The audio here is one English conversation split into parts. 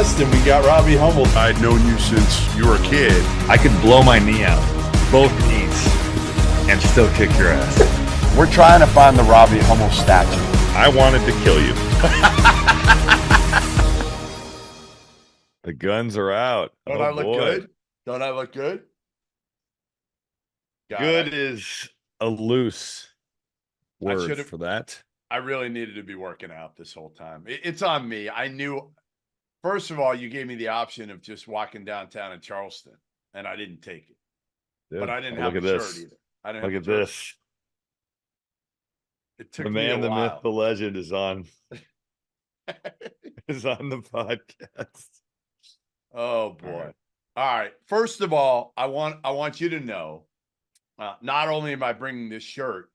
West, and we got Robbie Hummel. I'd known you since you were a kid. I could blow my knee out, both knees, and still kick your ass. We're trying to find the Robbie Hummel statue. I wanted to kill you. The guns are out. Don't I look good? Don't I look good? Good is a loose word for that. I really needed to be working out this whole time. It's on me. I knew, first of all, you gave me the option of just walking downtown in Charleston, and I didn't take it. Dude, but I didn't have a shirt either. I didn't look have at this. It took the me man, a the while. myth, the legend is on is on the podcast. Oh boy. All right. First of all, I want you to know, not only am I bringing this shirt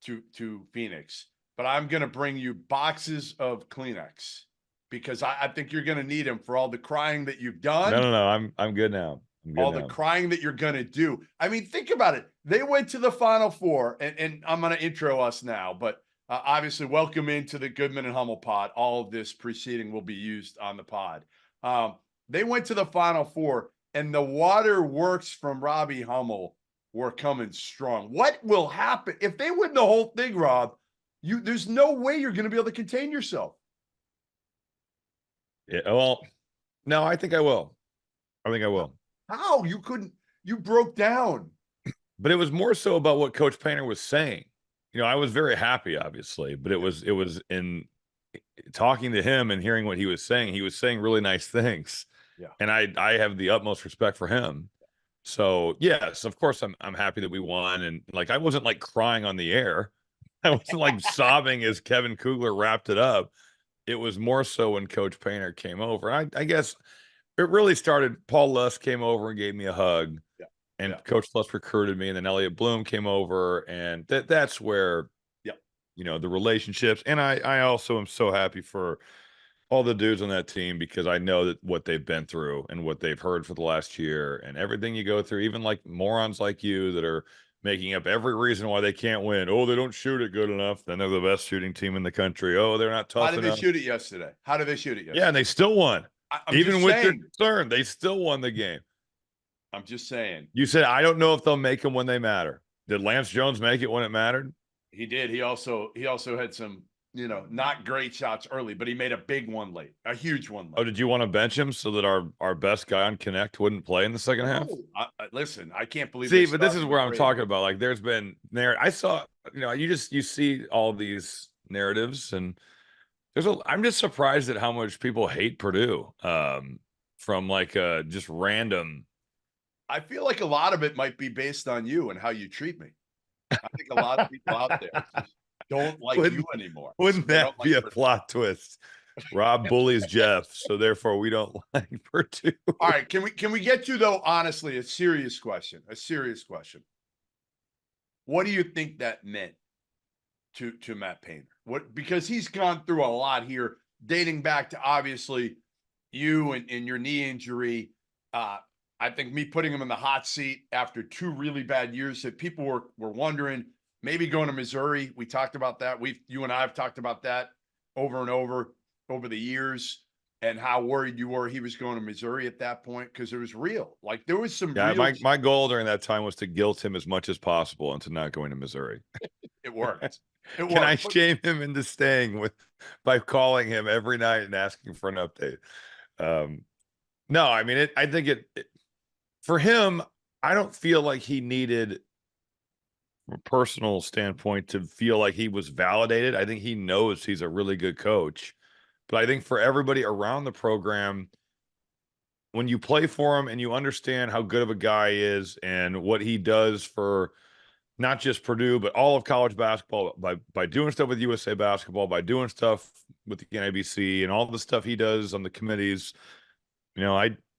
to Phoenix, but I'm going to bring you boxes of Kleenex because I think you're going to need them for all the crying that you've done. No. I'm good now. The crying that you're going to do. I mean, think about it. They went to the Final Four, and I'm going to intro us now, but obviously welcome into the Goodman and Hummel Pod. All of this preceding will be used on the pod. They went to the Final Four, and the waterworks from Robbie Hummel were coming strong. What will happen if they win the whole thing, Rob? There's no way you're going to be able to contain yourself. Yeah, well, no, I think I will. How? You couldn't, you broke down. But it was more so about what Coach Painter was saying. You know, I was very happy, obviously, but it was in talking to him and hearing what he was saying really nice things. Yeah. And I have the utmost respect for him. So yes, of course I'm happy that we won. And like, I wasn't like crying on the air. I wasn't like sobbing as Kevin Kugler wrapped it up. It was more so when Coach Painter came over. I guess it really started. Paul Lusk came over and gave me a hug. Yeah. And Coach Lusk recruited me, and then Elliot Bloom came over, and that's where, you know, the relationships. And I also am so happy for all the dudes on that team because I know that what they've been through and what they've heard for the last year and everything you go through, even like morons like you that are making up every reason why they can't win. Oh, they don't shoot it good enough. Then they're the best shooting team in the country. Oh, they're not tough enough. How did they shoot it yesterday? Yeah, and they still won. Even with their concern, they still won the game. I'm just saying. You said, I don't know if they'll make them when they matter. Did Lance Jones make it when it mattered? He did. He also had some, not great shots early, but he made a big one late, a huge one late. Oh, did you want to bench him so that our best guy on Connect wouldn't play in the second half? Listen, I can't believe. See, but this is where I'm talking about. Like, there's been I saw, you see all these narratives, and I'm just surprised at how much people hate Purdue from like just random. I feel like a lot of it might be based on you and how you treat me. I think a lot of people out there just don't like you anymore. Wouldn't that be a plot twist? Rob bullies Jeff, so therefore we don't like Purdue. All right, can we get to, though, honestly, a serious question? What do you think that meant to Matt Painter? Because he's gone through a lot here, dating back to obviously you and your knee injury. I think me putting him in the hot seat after 2 really bad years that people were wondering, maybe going to Missouri. We talked about that. You and I have talked about that over and over the years, and how worried you were he was going to Missouri at that point because it was real. Like, there was some real... My goal during that time was to guilt him as much as possible into not going to Missouri. It worked. Can I shame him into staying by calling him every night and asking for an update? No, I mean, I think it for him, I don't feel like he needed, from a personal standpoint, to feel like he was validated. I think he knows he's a really good coach. But I think for everybody around the program, when you play for him and you understand how good of a guy he is and what he does for not just Purdue, but all of college basketball, by doing stuff with USA Basketball, by doing stuff with the NIBC and all the stuff he does on the committees,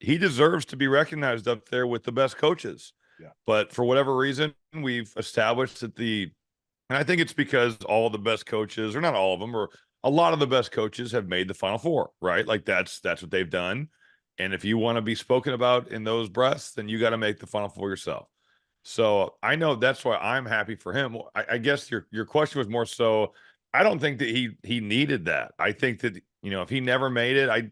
he deserves to be recognized up there with the best coaches. Yeah. But for whatever reason, we've established that and I think it's because all the best coaches, or not all of them, or a lot of the best coaches have made the Final Four, right? Like that's what they've done. And if you want to be spoken about in those breaths, then you got to make the Final Four yourself. So I know that's why I'm happy for him. I guess your question was more so, I don't think that he needed that. I think that, if he never made it,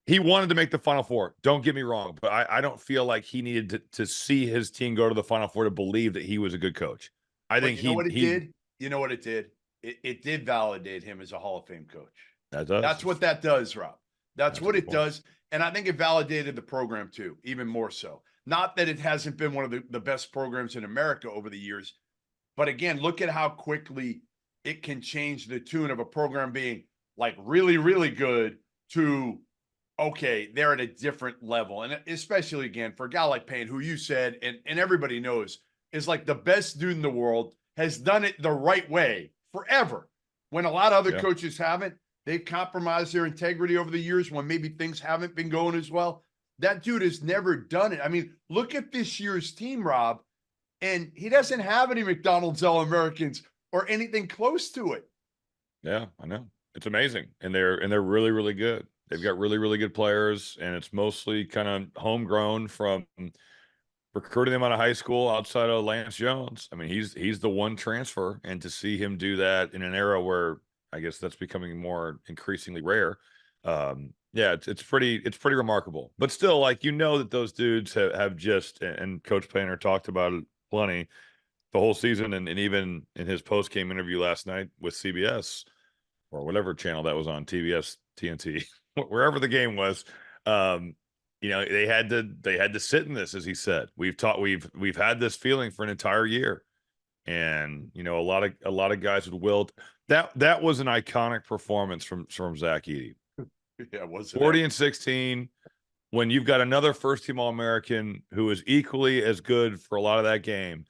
he wanted to make the Final Four. Don't get me wrong, but I don't feel like he needed to see his team go to the Final Four to believe that he was a good coach. I But think you know what it he did? You know what it did? It did validate him as a Hall of Fame coach. that does. That's what that does, Rob. That's That's a what good it point. does. And I think it validated the program too, even more so. Not that it hasn't been one of the best programs in America over the years, but again, look at how quickly it can change the tune of a program being like really, really good to, okay, they're at a different level. And especially again, for a guy like Payne, who you said, and everybody knows is like the best dude in the world, has done it the right way forever. When a lot of other coaches haven't, they've compromised their integrity over the years when maybe things haven't been going as well. That dude has never done it. I mean, look at this year's team, Rob, and he doesn't have any McDonald's All-Americans or anything close to it. Yeah, I know. It's amazing. And they're really, really good. They've got really, really good players, and it's mostly kind of homegrown from recruiting them out of high school outside of Lance Jones. I mean, he's the one transfer, and to see him do that in an era where I guess that's becoming more increasingly rare. Yeah, it's pretty remarkable. But still, like, that those dudes have just, and Coach Painter talked about it plenty the whole season, and even in his post-game interview last night with CBS or whatever channel that was on, TBS, TNT, wherever the game was. They had to sit in this, as he said. We've had this feeling for an entire year, and a lot of guys would wilt. That was an iconic performance from Zack Edey. Yeah, was 40 and 16. When you've got another first-team All-American who is equally as good for a lot of that game,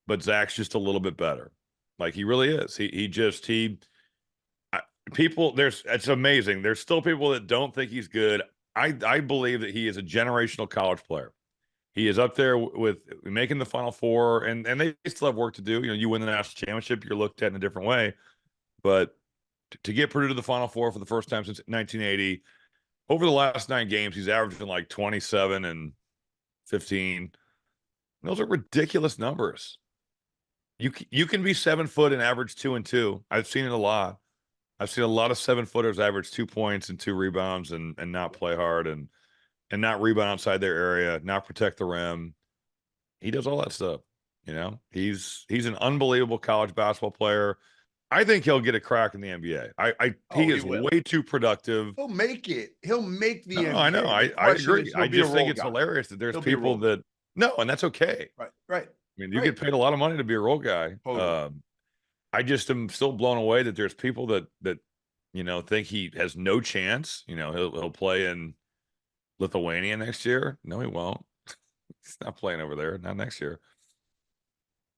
but Zach's just a little bit better. Like, he really is. It's amazing. There's still people that don't think he's good. I believe that he is a generational college player. He is up there with making the Final Four, and they still have work to do. You win the national championship, you're looked at in a different way. But to get Purdue to the Final Four for the first time since 1980, over the last 9 games, he's averaging like 27 and 15. Those are ridiculous numbers. You can be 7 foot and average 2 and 2. I've seen it a lot. I've seen a lot of 7-footers average 2 points and 2 rebounds and not play hard and not rebound outside their area, not protect the rim. He does all that stuff. He's an unbelievable college basketball player. I think he'll get a crack in the NBA. He is way too productive. He'll make it. He'll make the NBA. I know. I agree. I just think it's hilarious that there's people that and that's okay. Right. I mean, you get paid a lot of money to be a role guy. Totally. I just am still blown away that there's people that think he has no chance. He'll play in Lithuania next year. No, he won't. He's not playing over there. Not next year.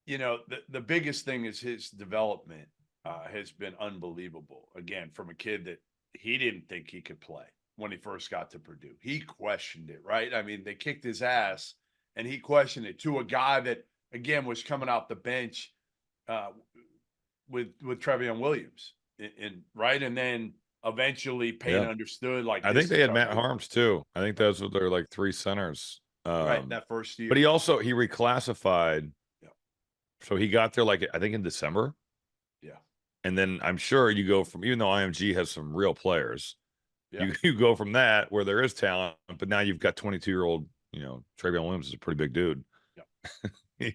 The biggest thing is his development has been unbelievable. Again, from a kid that he didn't think he could play when he first got to Purdue. He questioned it, right? I mean, they kicked his ass, and he questioned it to a guy that, again, was coming off the bench with Trevion Williams, and then eventually Payne understood. Like, I think they had Matt Harms too. I think those were their like 3 centers. Right, that first year. But he reclassified. Yeah. So he got there I think in December. Yeah. And then I'm sure you go from, even though IMG has some real players, you go from that where there is talent, but now you've got 22-year-old, Trevion Williams is a pretty big dude. Yeah.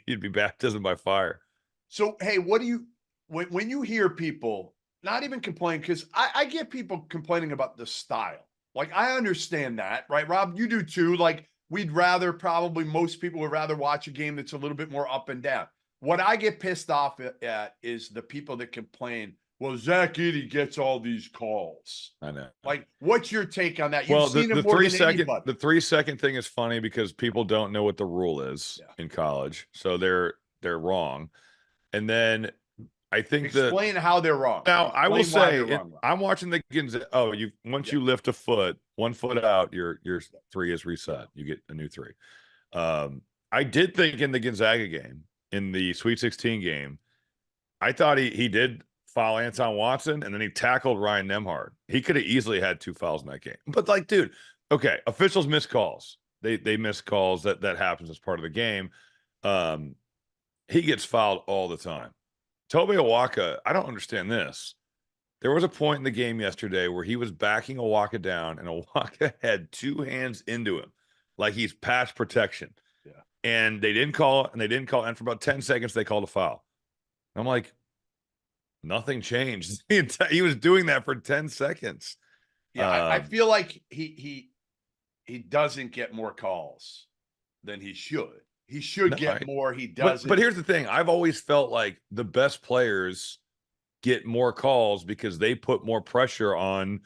He'd be baptized by fire. So, hey, what do you, when you hear people not even complain, because I get people complaining about the style. Like, I understand that, right, Rob? You do too. Like, most people would rather watch a game that's a little bit more up and down. What I get pissed off at is the people that complain, well, Zack Edey gets all these calls. I know. Like, what's your take on that? You've seen him more than anybody. The 3-second thing is funny because people don't know what the rule is in college. So they're wrong. And then I think explain how they're wrong. Now, I will say, I'm watching the Gonzaga. Once you lift a foot, 1 foot out, your 3 is reset. You get a new 3. I did think in the Gonzaga game, in the Sweet 16 game, I thought he did foul Anton Watson, and then he tackled Ryan Nembhard. He could have easily had 2 fouls in that game. But dude, okay, officials miss calls. They miss calls. That happens as part of the game. He gets fouled all the time. Tobe Awaka, I don't understand this. There was a point in the game yesterday where he was backing Awaka down, and Awaka had two hands into him, like he's pass protection. Yeah. And they didn't call it, and they didn't call it. And for about 10 seconds, they called a foul. I'm like, nothing changed. He was doing that for 10 seconds. Yeah, I feel like he doesn't get more calls than he should. He should get more. He doesn't. But here's the thing. I've always felt like the best players get more calls because they put more pressure on,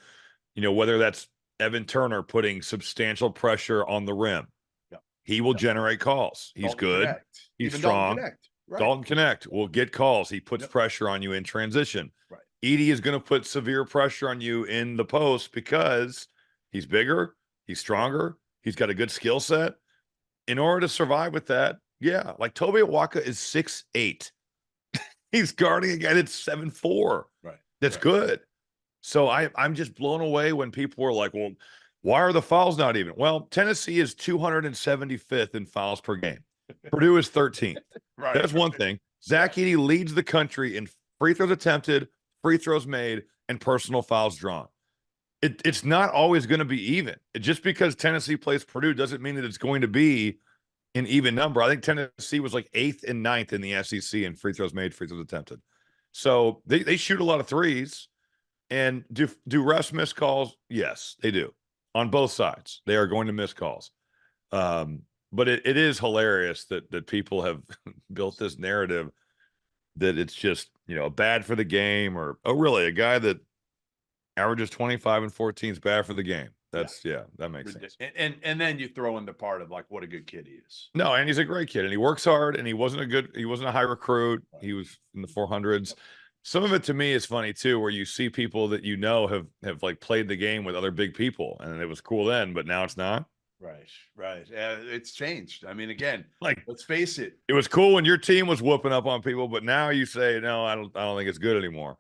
whether that's Evan Turner putting substantial pressure on the rim. Yeah. He will generate calls. He's Dalton good. Connect. He's Even strong. Dalton Connect. Right. Dalton Connect will get calls. He puts pressure on you in transition. Right. Edey is going to put severe pressure on you in the post because he's bigger, he's stronger, he's got a good skill set. In order to survive with that, like Toby Awaka is 6'8". He's guarding a guy that's 7'4". Right. That's good. So I'm just blown away when people were like, well, why are the fouls not even? Well, Tennessee is 275th in fouls per game. Purdue is 13th. Right. That's one thing. Zack Edey leads the country in free throws attempted, free throws made, and personal fouls drawn. It's not always going to be even. Just because Tennessee plays Purdue doesn't mean that it's going to be an even number. I think Tennessee was like 8th and 9th in the SEC in free throws made, free throws attempted. So they shoot a lot of threes. And do refs miss calls? Yes, they do. On both sides, they are going to miss calls. But it is hilarious that people have built this narrative that it's just, bad for the game, or, oh, really, a guy that averages 25 and 14 is bad for the game. That makes sense. And then you throw in the part of like what a good kid he is. No, and he's a great kid, and he works hard, and he wasn't a high recruit. He was in the 400s. Some of it to me is funny too, where you see people that have like played the game with other big people, and it was cool then, but now it's not. Right. It's changed. I mean, again, like, let's face it. It was cool when your team was whooping up on people, but now you say, no, I don't think it's good anymore.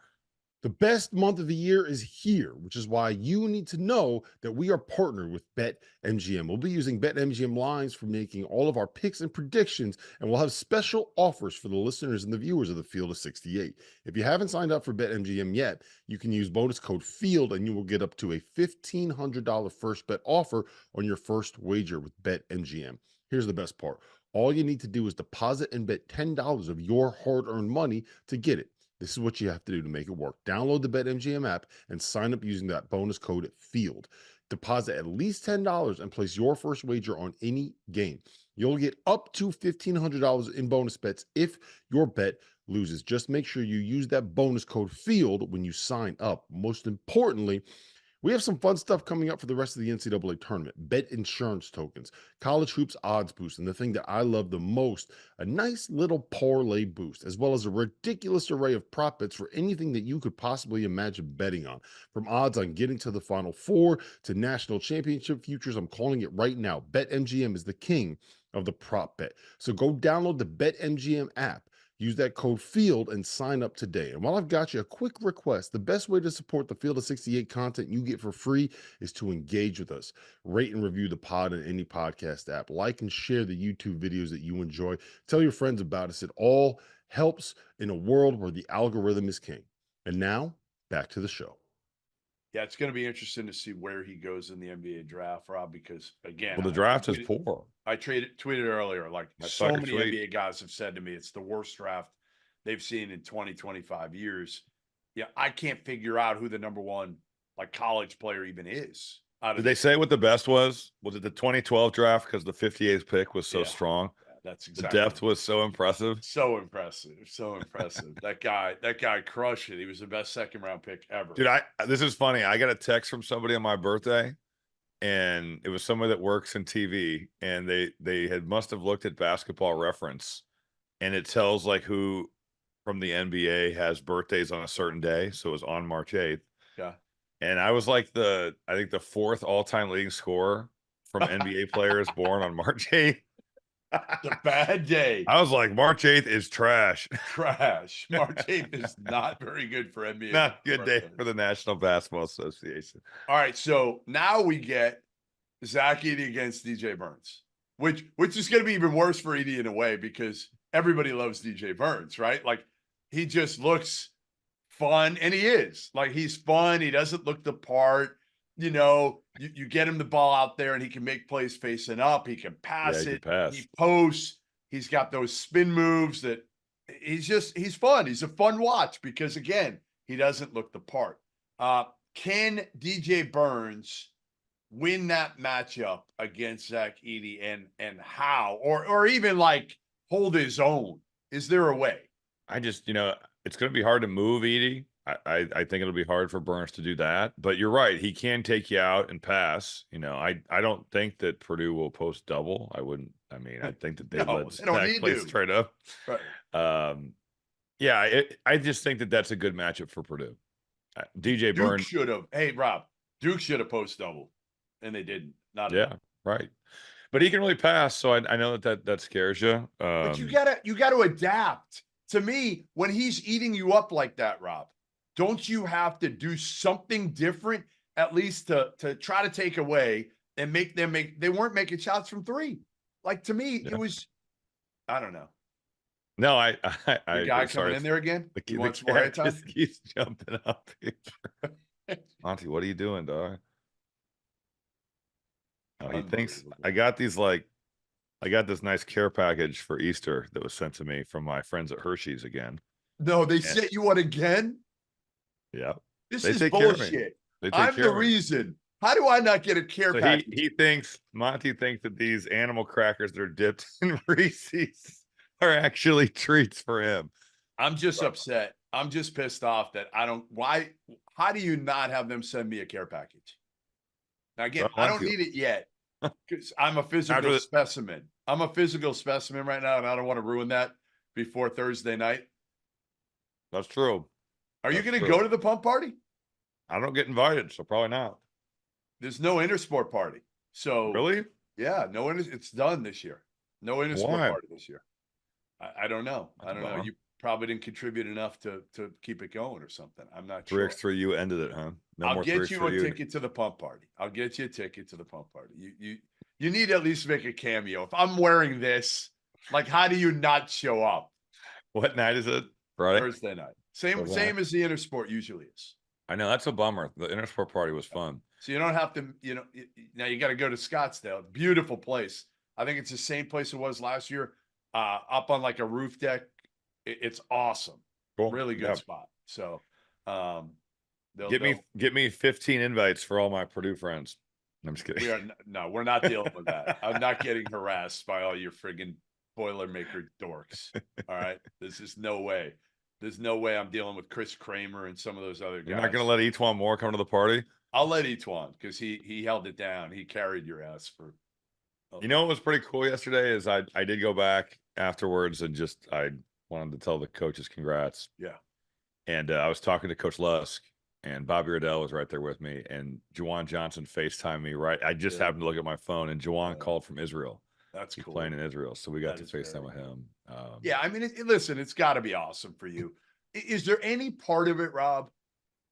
The best month of the year is here, which is why you need to know that we are partnered with BetMGM. We'll be using BetMGM lines for making all of our picks and predictions, and we'll have special offers for the listeners and the viewers of the Field of 68. If you haven't signed up for BetMGM yet, you can use bonus code FIELD, and you will get up to a $1,500 first bet offer on your first wager with BetMGM. Here's the best part. All you need to do is deposit and bet $10 of your hard-earned money to get it. This is what you have to do to make it work. Download the BetMGM app and sign up using that bonus code FIELD. Deposit at least $10 and place your first wager on any game. You'll get up to $1,500 in bonus bets if your bet loses. Just make sure you use that bonus code FIELD when you sign up. Most importantly, we have some fun stuff coming up for the rest of the NCAA tournament. Bet insurance tokens, college hoops odds boost, and the thing that I love the most, a nice little parlay boost, as well as a ridiculous array of prop bets for anything that you could possibly imagine betting on. From odds on getting to the Final Four to national championship futures, I'm calling it right now. BetMGM is the king of the prop bet. So go download the BetMGM app. Use that code FIELD and sign up today. And while I've got you, a quick request. The best way to support the Field of 68 content you get for free is to engage with us. Rate and review the pod in any podcast app. Like and share the YouTube videos that you enjoy. Tell your friends about us. It all helps in a world where the algorithm is king. And now, back to the show. Yeah, it's going to be interesting to see where he goes in the NBA draft, Rob, because, again, well, the draft is poor. I tweeted earlier, like so many NBA guys have said to me, it's the worst draft they've seen in 20, 25 years. Yeah, I can't figure out who the number one like college player even is. Did they say what the best was? Was it the 2012 draft because the 58th pick was so strong? That's exactly. The depth was so impressive. So impressive. That guy crushed it. He was the best second round pick ever. Dude, this is funny. I got a text from somebody on my birthday, and it was somebody that works in TV, and they must have looked at Basketball Reference, and it tells like who from the NBA has birthdays on a certain day. So it was on March 8th. Yeah. And I was like I think the fourth all-time leading scorer from NBA players born on March 8th. It's a bad day. I was like, March 8th is trash. March 8th is not very good for NBA. Not a good day for the National Basketball Association. All right, so now we get Zack Edey against DJ Burns, which is going to be even worse for Edey in a way because everybody loves DJ Burns, right? Like he just looks fun, and he is. Like, he's fun. He doesn't look the part. You know, you get him the ball out there, and he can make plays facing up. He can pass he it. can pass. He posts. He's got those spin moves that he's fun. He's a fun watch because, again, he doesn't look the part. Can DJ Burns win that matchup against Zack Edey, and how, or even like hold his own? Is there a way? I just, it's going to be hard to move Edey. I think it'll be hard for Burns to do that, but you're right. He can take you out and pass. I don't think that Purdue will post double. I think that they let Zack play straight up. Right. I just think that that's a good matchup for Purdue. DJ Duke Burns should have. Hey, Rob, Duke should have post double, and they didn't. Right. But he can really pass, so I know that scares you. But you gotta adapt. To me, when he's eating you up like that, Rob, don't you have to do something different at least to try to take away and make them they weren't making shots from three. Like, to me, it was, I don't know. No, The guy coming in there again. He wants more airtime. Just keeps jumping up. Monty, what are you doing, dog? Oh, he thinks I got this nice care package for Easter that was sent to me from my friends at Hershey's again. No, they sent you one again? Yeah. This is bullshit. I'm the reason. How do I not get a care package? Monty thinks that these animal crackers that are dipped in Reese's are actually treats for him. I'm just upset. I'm just pissed off that how do you not have them send me a care package? Now, again, I don't need it yet because I'm a physical specimen. I'm a physical specimen right now, and I don't want to ruin that before Thursday night. That's true. Are you going to go to the pump party? I don't get invited, so probably not. There's no intersport party. So really? Yeah, it's done this year. No intersport party this year. I don't know. I don't know. You probably didn't contribute enough to keep it going or something. I'm not sure. 3x3, you ended it, huh? I'll get you a ticket to the pump party. I'll get you a ticket to the pump party. You need to at least make a cameo. If I'm wearing this, like, how do you not show up? What night is it? Friday? Thursday night. Same as the intersport usually is. I know, that's a bummer. The intersport party was fun. So you don't have to, now you got to go to Scottsdale. Beautiful place. I think it's the same place it was last year. Up on like a roof deck. It's awesome. Cool. Really good spot. So get me 15 invites for all my Purdue friends. I'm just kidding. We're not dealing with that. I'm not getting harassed by all your friggin' Boilermaker dorks. All right. There's no way I'm dealing with Chris Kramer and some of those other guys. You're not gonna let Etuan Moore come to the party? I'll let Etuan, because he held it down. He carried your ass for You know what was pretty cool yesterday is I did go back afterwards and I wanted to tell the coaches congrats. Yeah. And I was talking to Coach Lusk, and Bobby Riddell was right there with me, and Juwan Johnson FaceTimed me, right? I just happened to look at my phone, and Juwan called from Israel. That's cool. Playing in Israel, so we got to FaceTime with him. Yeah, I mean, listen, it's got to be awesome for you. Is there any part of it, Rob,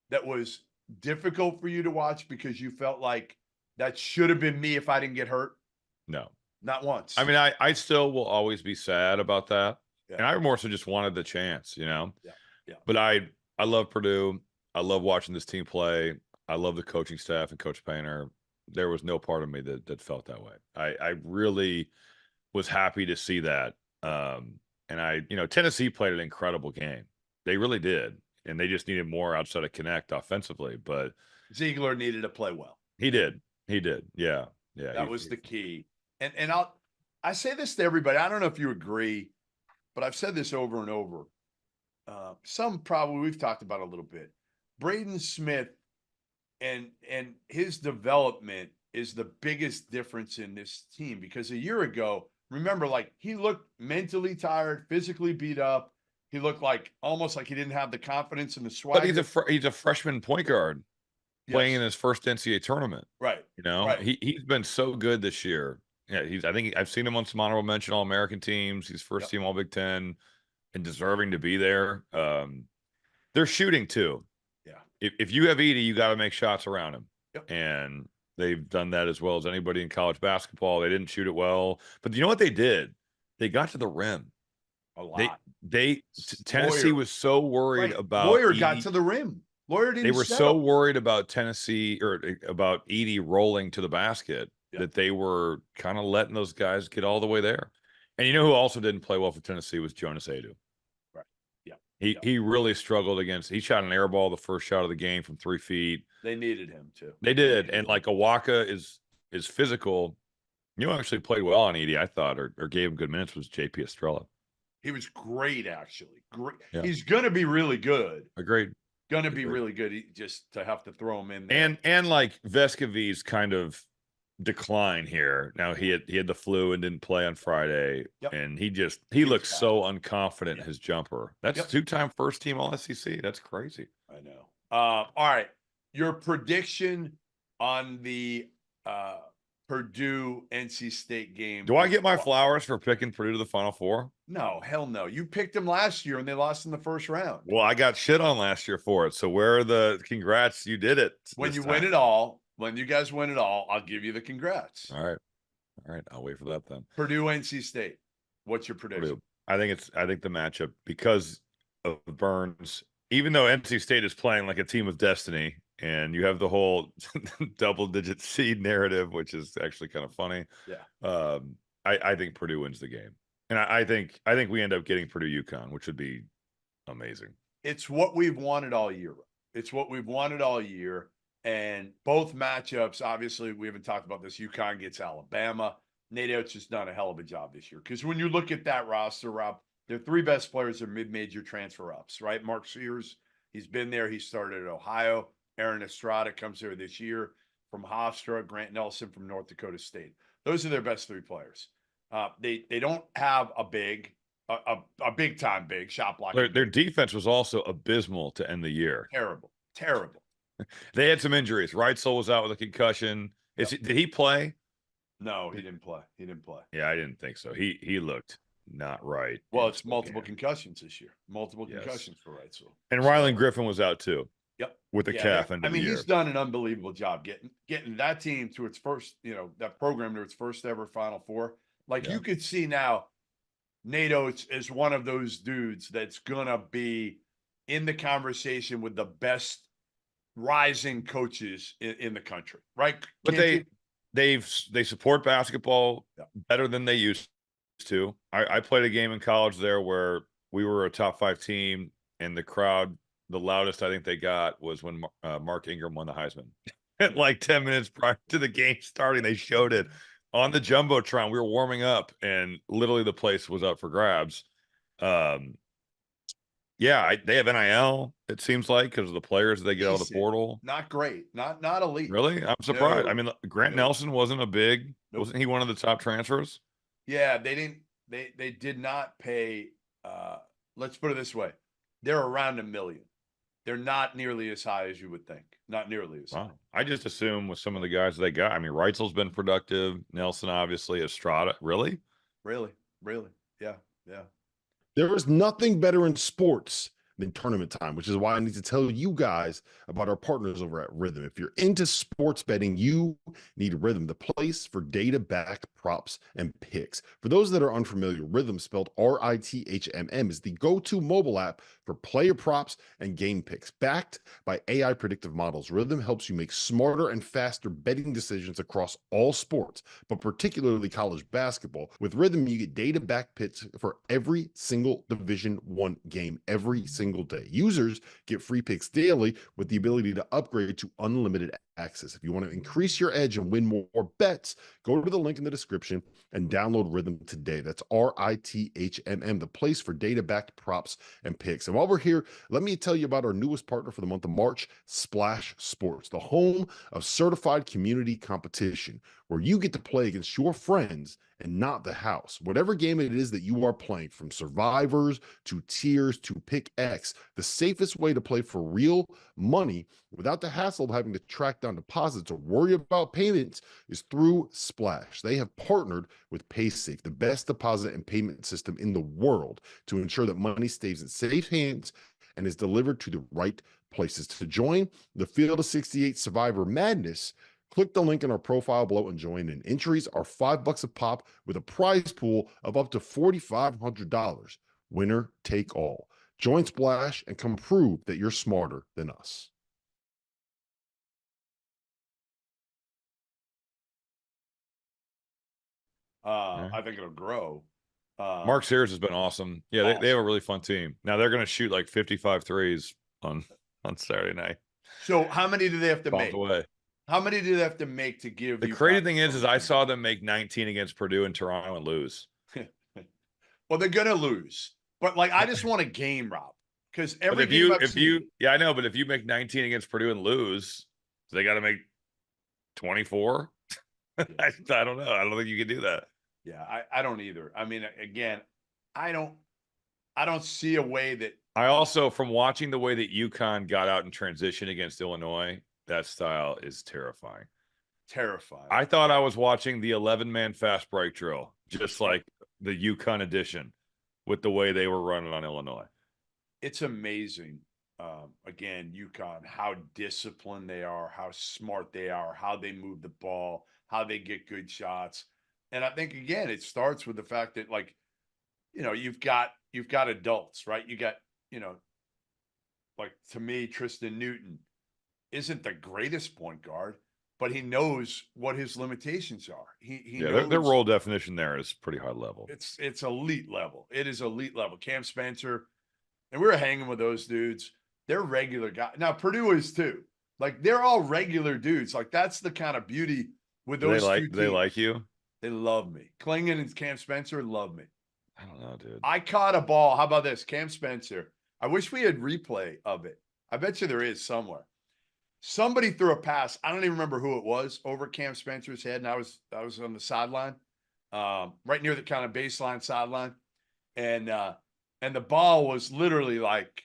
that was difficult for you to watch because you felt like that should have been me if I didn't get hurt? No. Not once. I mean, I still will always be sad about that. Yeah. And I more so just wanted the chance, Yeah. But I love Purdue. I love watching this team play. I love the coaching staff and Coach Painter. There was no part of me that felt that way. I really was happy to see that. And Tennessee played an incredible game. They really did. And they just needed more outside of connect offensively. But Ziegler needed to play well. He did. Yeah. That was the key. And I say this to everybody. I don't know if you agree, but I've said this over and over. Some probably we've talked about a little bit. Braden Smith and his development is the biggest difference in this team, because a year ago, remember, like, he looked mentally tired, physically beat up. He looked like almost like he didn't have the confidence and the swag. But he's a freshman point guard playing in his first NCAA tournament. Right. Right. He's been so good this year. Yeah, I think I've seen him on some honorable mention All-American teams. He's first team All Big Ten and deserving to be there. They're shooting too. Yeah. If you have Edey, you got to make shots around him. Yep. And they've done that as well as anybody in college basketball. They didn't shoot it well, but you know what they did? They got to the rim. A lot. Tennessee Lawyer. was so worried Right. about Lawyer got Edey. to the rim. Lawyer didn't They were so settle. worried about Tennessee or about Edey rolling to the basket Yeah. that they were kind of letting those guys get all the way there. And you know who also didn't play well for Tennessee was Jonas Aidoo. Right. Yeah. He really struggled against. He shot an air ball the first shot of the game from 3 feet. They needed him too. They did, and like Awaka is physical. You know, actually played well on Edey, I thought, or gave him good minutes was JP Estrella. He was great, actually. Great. Yeah. He's gonna be really good. Agreed. Gonna be really good. Just to have to throw him in there. And like Vescovi's kind of decline here. Now he had the flu and didn't play on Friday, and he looks so unconfident in his jumper. That's 2-time first team All SEC. That's crazy. I know. All right, your prediction on the Purdue NC State game. Do I get my flowers for picking Purdue to the Final Four? No, hell no. You picked them last year and they lost in the first round. Well, I got shit on last year for it. So where are the congrats? You did it. When you win it all, when you guys win it all, I'll give you the congrats. All right. I'll wait for that then. Purdue NC State. What's your prediction? Purdue. I think the matchup, because of Burns, even though NC State is playing like a team of destiny, and you have the whole double-digit seed narrative, which is actually kind of funny. Yeah. I think Purdue wins the game, and I think we end up getting Purdue UConn, which would be amazing. It's what we've wanted all year. It's what we've wanted all year, and both matchups. Obviously, we haven't talked about this. UConn gets Alabama. Nate Oates has done a hell of a job this year, because when you look at that roster, Rob, their 3 best players are mid-major transfer ups, right? Mark Sears, he's been there. He started at Ohio. Aaron Estrada comes here this year from Hofstra. Grant Nelson from North Dakota State. Those are their best 3 players. They don't have a big time big shot blocker. Their defense was also abysmal to end the year. Terrible. They had some injuries. Reitzel was out with a concussion. Did he play? No, he didn't play. Yeah, I didn't think so. He looked not right. Well, it's multiple concussions this year. Concussions for Reitzel. And Rylan Griffin was out too. Yep. With the calf end of the year. He's done an unbelievable job getting that team to its first, that program to its first ever Final Four. You could see now Nate Oates is one of those dudes that's gonna be in the conversation with the best rising coaches in the country, right? But they support basketball better than they used to. I played a game in college there where we were a top 5 team, and the crowd, the loudest I think they got was when Mark Ingram won the Heisman. Like 10 minutes prior to the game starting, they showed it on the Jumbotron. We were warming up, and literally the place was up for grabs. They have NIL, it seems like, because of the players they get out of the portal. Not great. Not elite. Really? I'm surprised. No. I mean, Grant Nelson wasn't wasn't he one of the top transfers? Yeah, they did not pay. Let's put it this way. They're around $1 million. They're not nearly as high as you would think. Not nearly as high. I just assume with some of the guys they got. I mean, Reitzel's been productive. Nelson, obviously. Estrada. Really? Yeah. There is nothing better in sports than tournament time, which is why I need to tell you guys about our partners over at Rhythm. If you're into sports betting, you need Rhythm, the place for data-backed props and picks. For those that are unfamiliar, Rhythm, spelled RITHMM, is the go-to mobile app for player props and game picks. Backed by AI predictive models, Rhythm helps you make smarter and faster betting decisions across all sports, but particularly college basketball. With Rhythm, you get data-backed picks for every single Division I game, every single day. Users get free picks daily with the ability to upgrade to unlimited access. If you want to increase your edge and win more bets, go to the link in the description and download Rhythm today. That's RITHMM, the place for data-backed props and picks. And while we're here, let me tell you about our newest partner for the month of March, Splash Sports, the home of certified community competition, where you get to play against your friends and not the house. Whatever game it is that you are playing, from survivors to tiers to pick X, the safest way to play for real money without the hassle of having to track down deposits or worry about payments is through Splash. They have partnered with PaySafe, the best deposit and payment system in the world, to ensure that money stays in safe hands and is delivered to the right places. To join the Field of 68 Survivor Madness, click the link in our profile below and join in. Entries are $5 a pop with a prize pool of up to $4,500. Winner take all. Join Splash and come prove that you're smarter than us. I think it'll grow. Mark Sears has been awesome. Yeah, Awesome. they have a really fun team. Now they're going to shoot like 55 threes on Saturday night. So how many do they have to Bombs make? away. How many do they have to make to give The you crazy thing is I saw them make 19 against Purdue and Toronto and lose. Well, they're gonna lose. But like I just want a game, Rob. Because But every if game you I've seen, yeah, I know, but if you make 19 against Purdue and lose, they got to make 24. I don't know. I don't think you can do that. yeah, I don't either. I mean, again, I don't see a way that I also, from watching the way that UConn got out in transition against Illinois, that style is terrifying. terrifying. I thought I was watching the 11-man fast break drill, just like the UConn edition, with the way they were running on Illinois. It's amazing. Again, UConn, how disciplined they are, how smart they are, how they move the ball, how they get good shots. And I think again, it starts with the fact that like, you know, you've got adults, right? You got, you know, like to me, Tristan Newton isn't the greatest point guard, but he knows what his limitations are. He Yeah, knows their role definition there is pretty high level. it's elite level. It is elite level. Cam Spencer, and we were hanging with those dudes. They're regular guys. Now Purdue is too. Like they're all regular dudes. Like that's the kind of beauty with those two teams. They like you? They love me. Klingon and Cam Spencer love me. I don't know, dude. I caught a ball. How about this? Cam Spencer. I wish we had replay of it. I bet you there is somewhere. Somebody threw a pass. I don't even remember who it was over Cam Spencer's head. And I was on the sideline, right near the kind of baseline sideline. And the ball was literally like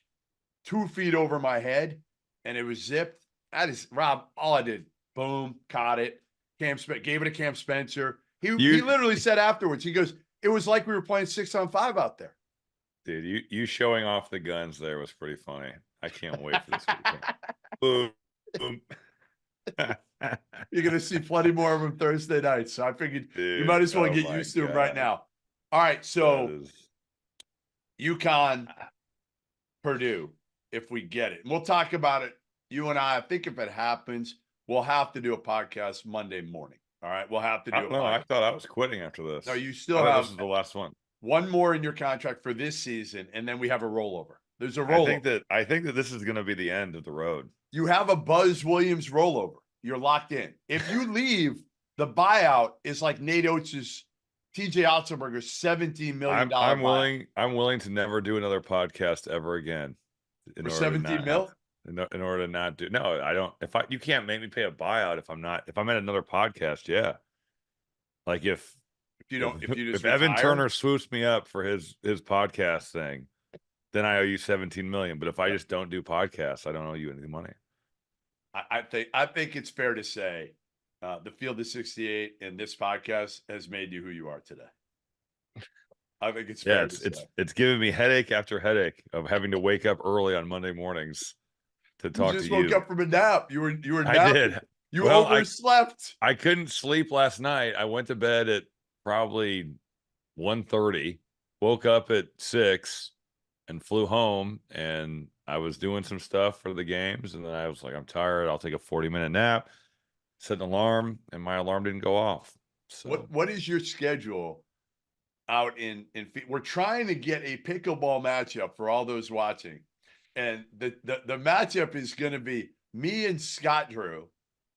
2 feet over my head and it was zipped. That is Rob. All I did, boom, caught it. Cam Spencer gave it to Cam Spencer. He literally said afterwards, he goes, it was like we were playing 6-on-5 out there. Dude, you showing off the guns there was pretty funny. I can't wait for this weekend. Boom. Boom. You're going to see plenty more of them Thursday night. So I figured Dude, you might as well oh get my used to them God. right now. All right. So UConn, Purdue, if we get it. And we'll talk about it. You and I think if it happens, we'll have to do a podcast Monday morning. All right. We'll have to do I don't know. I thought I was quitting after this. No, you still I thought have this is the last one. one more in your contract for this season, and then we have a rollover. There's a rollover. I think that this is going to be the end of the road. You have a Buzz Williams rollover. You're locked in. If you leave, the buyout is like Nate Oates' TJ Otzelberger's $17 million. I'm willing to never do another podcast ever again. For 17 mil? In order to not do I don't you can't make me pay a buyout if I'm at another podcast, yeah. Like if Evan Turner swoops me up for his podcast thing, then I owe you 17 million. But if I just don't do podcasts, I don't owe you any money. I think it's fair to say the Field of 68 and this podcast has made you who you are today. I think it's fair to say. It's giving me headache after headache of having to wake up early on Monday mornings to talk to you. You just woke up from a nap. You were napping. I did. You overslept. I couldn't sleep last night. I went to bed at probably 1:30, woke up at 6 and flew home, and I was doing some stuff for the games, and then I was like, I'm tired. I'll take a 40-minute nap, set an alarm, and my alarm didn't go off. So what is your schedule out in we're trying to get a pickleball matchup for all those watching. And the matchup is going to be me and Scott Drew.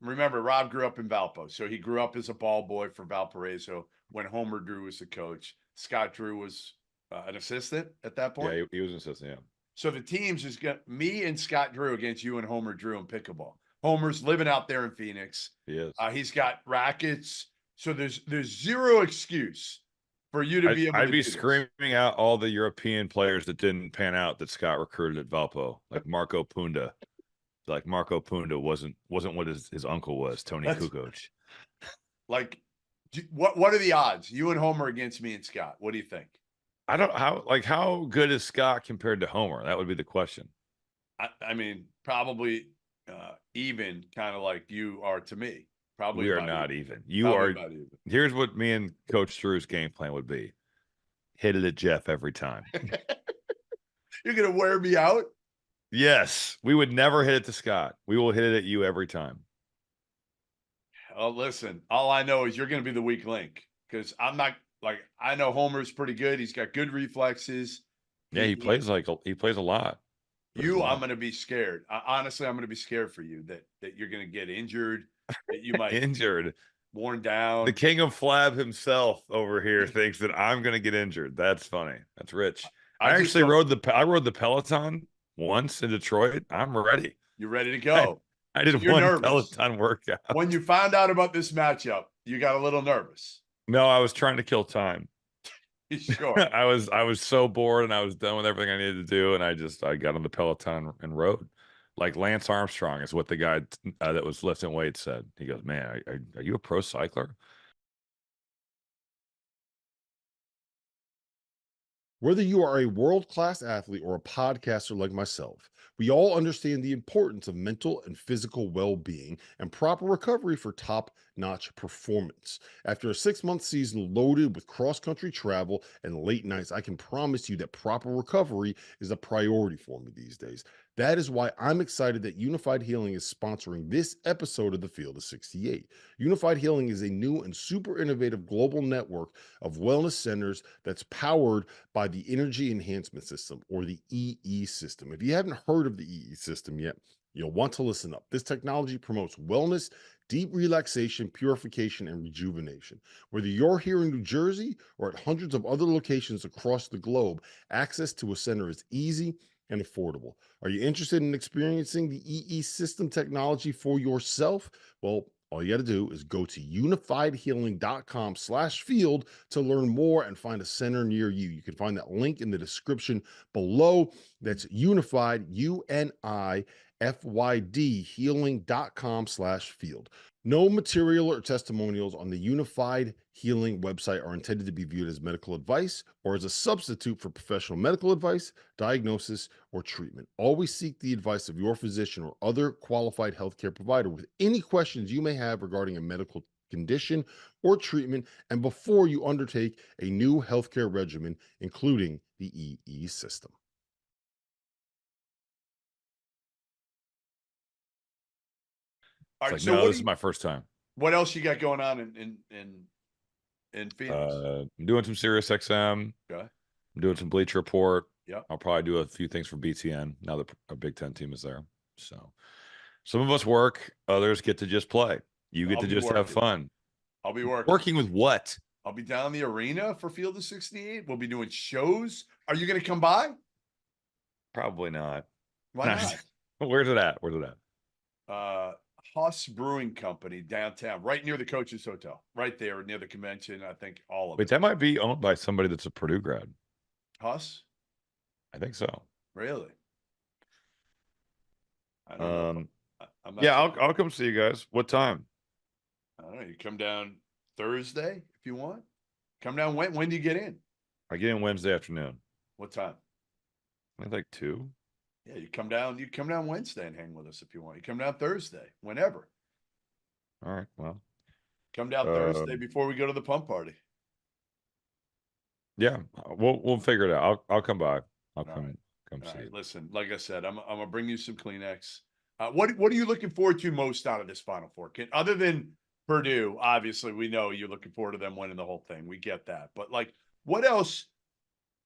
Remember, Rob grew up in Valpo, so he grew up as a ball boy for Valparaiso when Homer Drew was the coach. Scott Drew was an assistant at that point. Yeah, he was an assistant, yeah. So the teams is got me and Scott Drew against you and Homer Drew in pickleball. Homer's living out there in Phoenix. He is. He's got rackets. So there's zero excuse for you to be able to I'd be do screaming out all the European players that didn't pan out that Scott recruited at Valpo, like Marco Punda. Like Marco Punda wasn't what his uncle was, Tony Kukoc. Like, what are the odds? You and Homer against me and Scott. What do you think? How good is Scott compared to Homer? That would be the question. I mean, probably even, kind of like you are to me. Probably we are not even. You probably are. Not even. Here's what me and Coach Drew's game plan would be: hit it at Jeff every time. You're gonna wear me out. Yes, we would never hit it to Scott. We will hit it at you every time. Oh, listen, all I know is you're gonna be the weak link because I'm not like I know Homer's pretty good. He's got good reflexes. Yeah, he plays a lot. I'm gonna be scared. Honestly, I'm gonna be scared for you that you're gonna get injured, that you might Injured. worn down. The king of flab himself over here thinks that I'm going to get injured. That's funny. That's rich. I actually rode the Peloton once in Detroit. I'm ready. You're ready to go. I did You're one nervous. Peloton workout. When you found out about this matchup, you got a little nervous. No, I was trying to kill time. Sure. I was so bored and I was done with everything I needed to do, and I got on the Peloton and rode. Like Lance Armstrong is what the guy that was lifting weights said. He goes, "Man, are you a pro cycler?" Whether you are a world-class athlete or a podcaster like myself, we all understand the importance of mental and physical well-being and proper recovery for top-notch performance. After a 6-month season loaded with cross-country travel and late nights, I can promise you that proper recovery is a priority for me these days. That is why I'm excited that Unified Healing is sponsoring this episode of The Field of 68. Unified Healing is a new and super innovative global network of wellness centers that's powered by the Energy Enhancement System, or the EE system. If you haven't heard of the EE system yet, you'll want to listen up. This technology promotes wellness, deep relaxation, purification, and rejuvenation. Whether you're here in New Jersey or at hundreds of other locations across the globe, access to a center is easy and affordable. Are you interested in experiencing the EE system technology for yourself? Well, all you got to do is go to unifiedhealing.com/field to learn more and find a center near you. You can find that link in the description below. That's unified, UNIFYD, healing.com/field. No material or testimonials on the Unified Healing website are intended to be viewed as medical advice or as a substitute for professional medical advice, diagnosis, or treatment. Always seek the advice of your physician or other qualified healthcare provider with any questions you may have regarding a medical condition or treatment, and before you undertake a new healthcare regimen, including the EE system. All right, Like, so no, this is my first time. What else you got going on in Phoenix? I'm doing some Sirius XM. Okay. I'm doing some Bleacher Report. Yep. I'll probably do a few things for BTN now that a Big Ten team is there. So some of us work, others get to just play. You get to just have fun. I'll be working. Working with what? I'll be down in the arena for Field of 68. We'll be doing shows. Are you going to come by? Probably not. Why not? Where's it at? Where's it at? Huss Brewing Company downtown, right near the Coach's Hotel, right there near the convention. I think all of Wait, it. that might be owned by somebody that's a Purdue grad. Huss? I think so. Really? I don't know. I'm not yeah, sure. I'll come see you guys. What time? I don't know. You come down Thursday if you want. Come down. When do you get in? I get in Wednesday afternoon. What time? I think like 2. Yeah, you come down Wednesday and hang with us if you want. You come down Thursday, whenever. All right. Well, come down Thursday before we go to the pump party. Yeah, we'll figure it out. I'll come by. I'll come see it. Listen, like I said, I'm gonna bring you some Kleenex. What are you looking forward to most out of this Final Four? Other than Purdue, obviously we know you're looking forward to them winning the whole thing. We get that, but like, what else?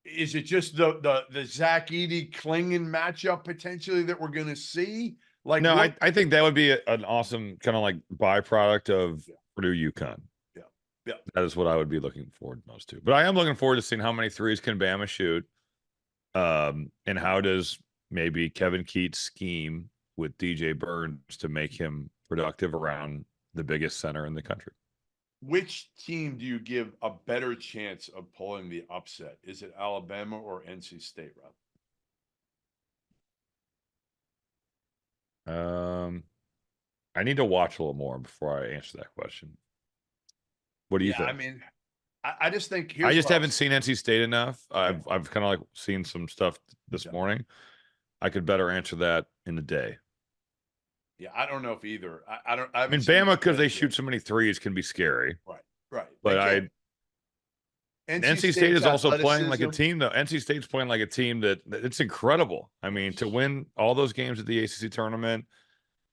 Is it just the Zack Edey Klingon matchup potentially that we're going to see? Like, no, I think that would be an awesome kind of like byproduct of Purdue UConn. Yeah, that is what I would be looking forward most to. But I am looking forward to seeing how many threes can Bama shoot, and how does maybe Kevin Keats scheme with DJ Burns to make him productive around the biggest center in the country. Which team do you give a better chance of pulling the upset? Is it Alabama or NC State, Rob? I need to watch a little more before I answer that question. What do you think? I mean, I just think I just haven't seen NC State enough. I've kind of like seen some stuff this morning. I could better answer that in the day. Yeah, I don't know if either. I mean, Bama, because they shoot so many threes, can be scary. Right. But NC State is also playing like a athleticism. team, though. NC State's playing like a team that it's incredible. I mean, to win all those games at the ACC tournament,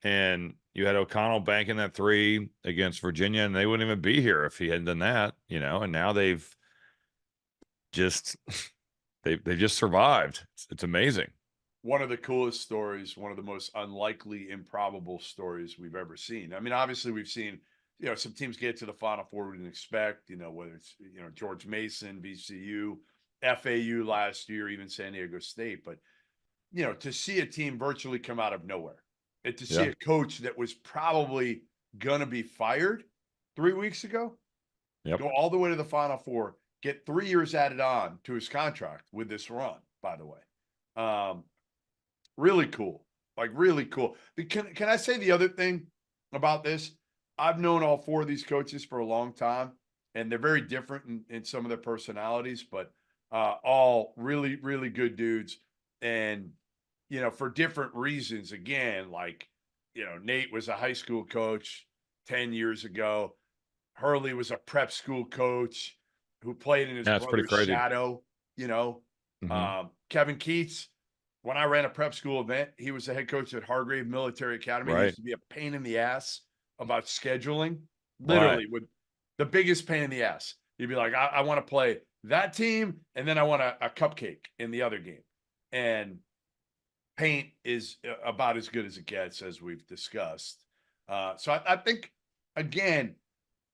and you had O'Connell banking that 3 against Virginia, and they wouldn't even be here if he hadn't done that, and now they've just they just survived. It's amazing. One of the coolest stories, one of the most unlikely, improbable stories we've ever seen. I mean, obviously we've seen, some teams get to the Final Four we didn't expect, whether it's, George Mason, VCU, FAU last year, even San Diego State. But, to see a team virtually come out of nowhere and to see a coach that was probably going to be fired 3 weeks ago, go all the way to the Final Four, get 3 years added on to his contract with this run, by the way. Really cool. Like, really cool. Can I say the other thing about this? I've known all 4 of these coaches for a long time, and they're very different in some of their personalities, but all really, really good dudes. And, for different reasons. Again, like, Nate was a high school coach 10 years ago. Hurley was a prep school coach who played in his brother's shadow, Kevin Keats, when I ran a prep school event, he was the head coach at Hargrave Military Academy. He used to be a pain in the ass about scheduling, literally with the biggest pain in the ass. He'd be like, I want to play that team, and then I want a cupcake in the other game. And paint is about as good as it gets, as we've discussed. So I think, again,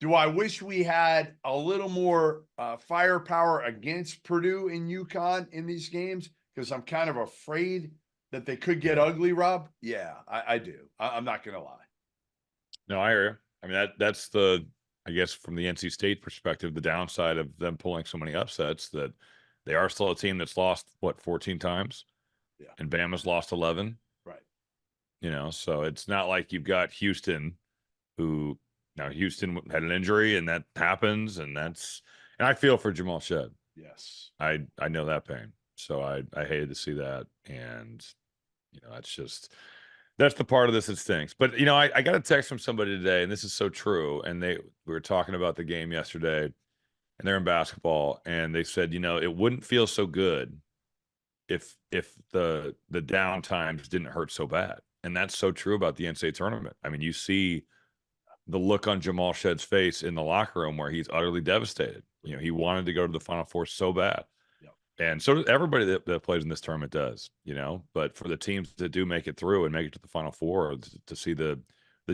do I wish we had a little more firepower against Purdue and UConn in these games? Because I'm kind of afraid that they could get ugly, Rob. Yeah, I do. I'm not going to lie. No, I hear you. I mean, that's I guess from the NC State perspective, the downside of them pulling so many upsets, that they are still a team that's lost, 14 times? Yeah. And Bama's lost 11. Right. So it's not like you've got Houston, who now Houston had an injury, and that happens. And I feel for Jamal Shed. Yes. I know that pain. So I hated to see that. And, that's the part of this that stinks. But, I got a text from somebody today, and this is so true. And we were talking about the game yesterday, and they're in basketball, and they said, it wouldn't feel so good if the down times didn't hurt so bad. And that's so true about the NCAA tournament. I mean, you see the look on Jamal Shed's face in the locker room where he's utterly devastated. He wanted to go to the Final Four so bad. And so does everybody that plays in this tournament does, but for the teams that do make it through and make it to the Final Four, to see the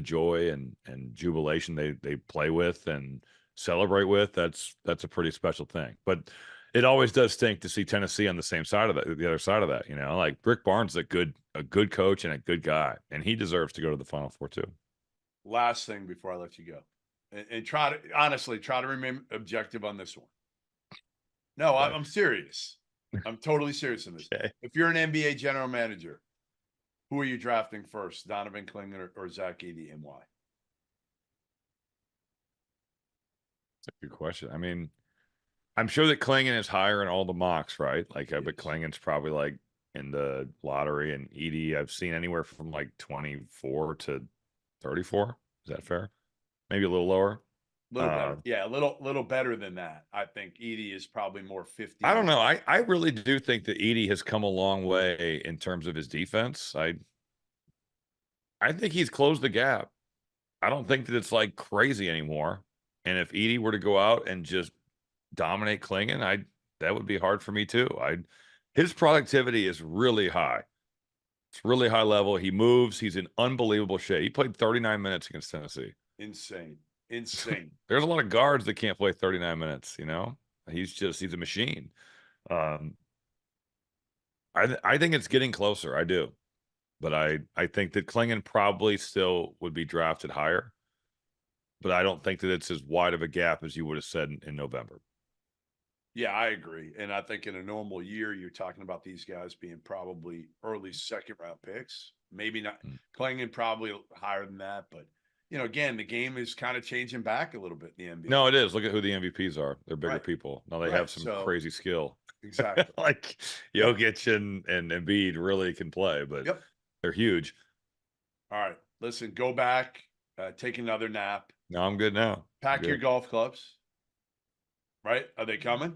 joy and jubilation they play with and celebrate with, that's a pretty special thing. But it always does stink to see Tennessee on the same side of that, the other side of that, like Rick Barnes is a good coach and a good guy, and he deserves to go to the Final Four too. Last thing before I let you go, and try to remain objective on this one. No, I'm serious. I'm totally serious in this. Okay. If you're an NBA general manager, who are you drafting first, Donovan Clingan or Zack Edey, and why? That's a good question. I mean, I'm sure that Clingan is higher in all the mocks, right? Like, I bet Clingan's probably like in the lottery, and Edey I've seen anywhere from like 24 to 34. Is that fair? Maybe a little lower. A little better. Yeah, a little better than that. I think Edey is probably more 50. I don't know. I really do think that Edey has come a long way in terms of his defense. I think he's closed the gap. I don't think that it's like crazy anymore. And if Edey were to go out and just dominate Clingan, that would be hard for me too. His productivity is really high. It's really high level. He moves. He's in unbelievable shape. He played 39 minutes against Tennessee. Insane. There's a lot of guards that can't play 39 minutes, He's a machine. I think it's getting closer. I do. But I think that Clingan probably still would be drafted higher. But I don't think that it's as wide of a gap as you would have said in November. Yeah, I agree. And I think in a normal year, you're talking about these guys being probably early second round picks. Maybe not. Clingan probably higher than that, but again, the game is kind of changing back a little bit in the NBA. No, it is. Look at who the MVPs are. They're bigger people. Now they have some crazy skill. Exactly. Like Jokic and Embiid really can play, but they're huge. All right. Listen, go back, take another nap. No, I'm good now. Pack your golf clubs. right? Are they coming?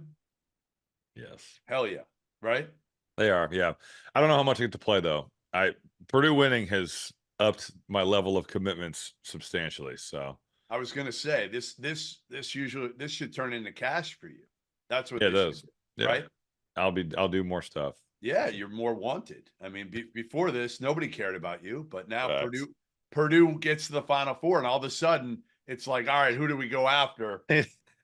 Yes. Hell yeah. Right? They are, yeah. I don't know how much I get to play though. Purdue winning has upped my level of commitments substantially. So I was gonna say this should turn into cash for you. That's what yeah, it this does. should do, Yeah. right? I'll do more stuff. Yeah, you're more wanted. I mean, before this, nobody cared about you, but now Facts. Purdue gets to the Final Four, and all of a sudden, it's like, all right, who do we go after?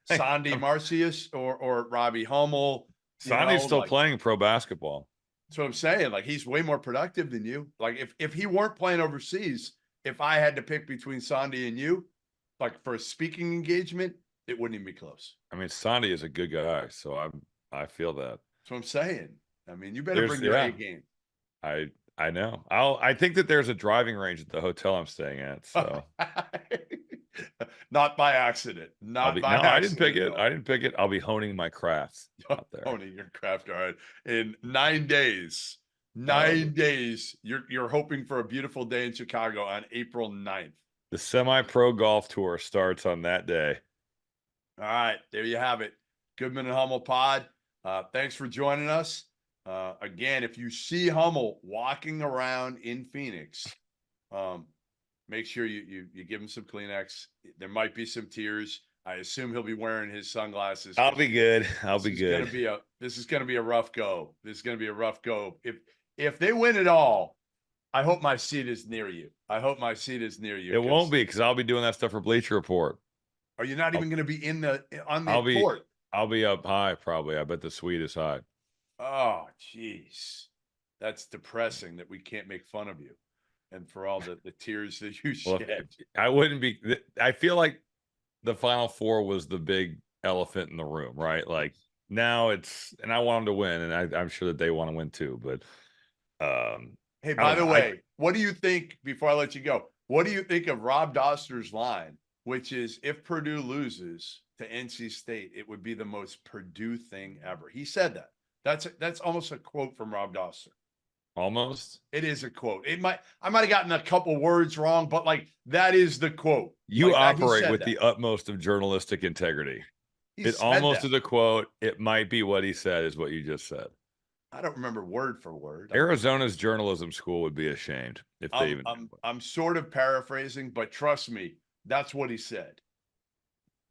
Sandy Marcius or Robbie Hummel? Sonny's still playing pro basketball. That's what I'm saying. Like, he's way more productive than you. Like, if he weren't playing overseas, if I had to pick between Sandy and you, like for a speaking engagement, it wouldn't even be close. I mean, Sandy is a good guy, so I feel that. That's what I'm saying. I mean, you better bring your A game. I know. I think that there's a driving range at the hotel I'm staying at. So not by accident. I didn't pick it. I didn't pick it. I'll be honing my craft out there. Honing your craft. All right. In 9 days. 9 days. You're hoping for a beautiful day in Chicago on April 9th. The semi-pro golf tour starts on that day. All right. There you have it. Goodman and Hummel Pod. Thanks for joining us. Again, if you see Hummel walking around in Phoenix, make sure you give him some Kleenex. There might be some tears. I assume he'll be wearing his sunglasses. I'll be good. This is gonna be a rough go. This is gonna be a rough go. If they win it all, I hope my seat is near you. It won't be because I'll be doing that stuff for Bleacher Report. Are you not even going to be on the court? I'll be up high probably. I bet the suite is high. Oh, jeez. That's depressing that we can't make fun of you and for all the tears that you shed. I wouldn't be. I feel like the Final Four was the big elephant in the room, right? Like now and I want them to win, and I'm sure that they want to win too. But hey, by the way, what do you think, before I let you go, what do you think of Rob Doster's line, which is if Purdue loses to NC State, it would be the most Purdue thing ever? He said that. That's almost a quote from Rob Doster. Almost? It is a quote. I might have gotten a couple words wrong, but like that is the quote. You operate with the utmost of journalistic integrity. It almost is a quote. It might be what he said is what you just said. I don't remember word for word. Arizona's journalism school would be ashamed if they even. I'm sort of paraphrasing, but trust me, that's what he said.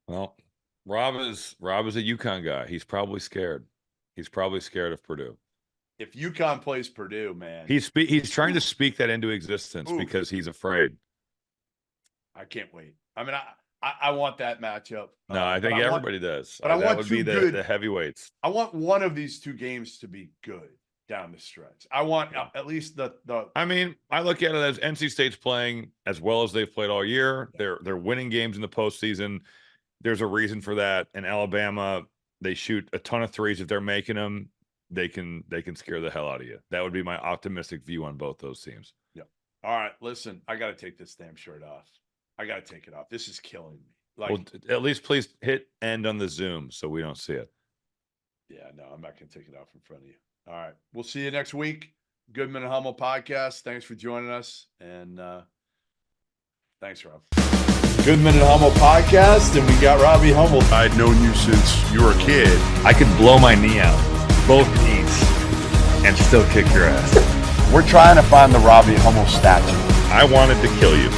Well, Rob is a UConn guy. He's probably scared. He's probably scared of Purdue. If UConn plays Purdue, man, he's trying to speak that into existence because he's afraid. I can't wait. I mean, I want that matchup. No, I think everybody does. But that would be the heavyweights. I want one of these two games to be good down the stretch. I want at least the. I mean, I look at it as NC State's playing as well as they've played all year. They're winning games in the postseason. There's a reason for that. And Alabama, they shoot a ton of threes. If they're making them, they can scare the hell out of you. That would be my optimistic view on both those teams. Yeah. All right. Listen, I got to take this damn shirt off. I got to take it off. This is killing me. Like, well, at least please hit end on the Zoom so we don't see it. Yeah, no, I'm not going to take it off in front of you. All right. We'll see you next week. Goodman and Hummel Podcast. Thanks for joining us. And thanks, Rob. Goodman and Hummel Podcast. And we got Robbie Hummel. I'd known you since you were a kid. I could blow my knee out, both knees, and still kick your ass. We're trying to find the Robbie Hummel statue. I wanted to kill you.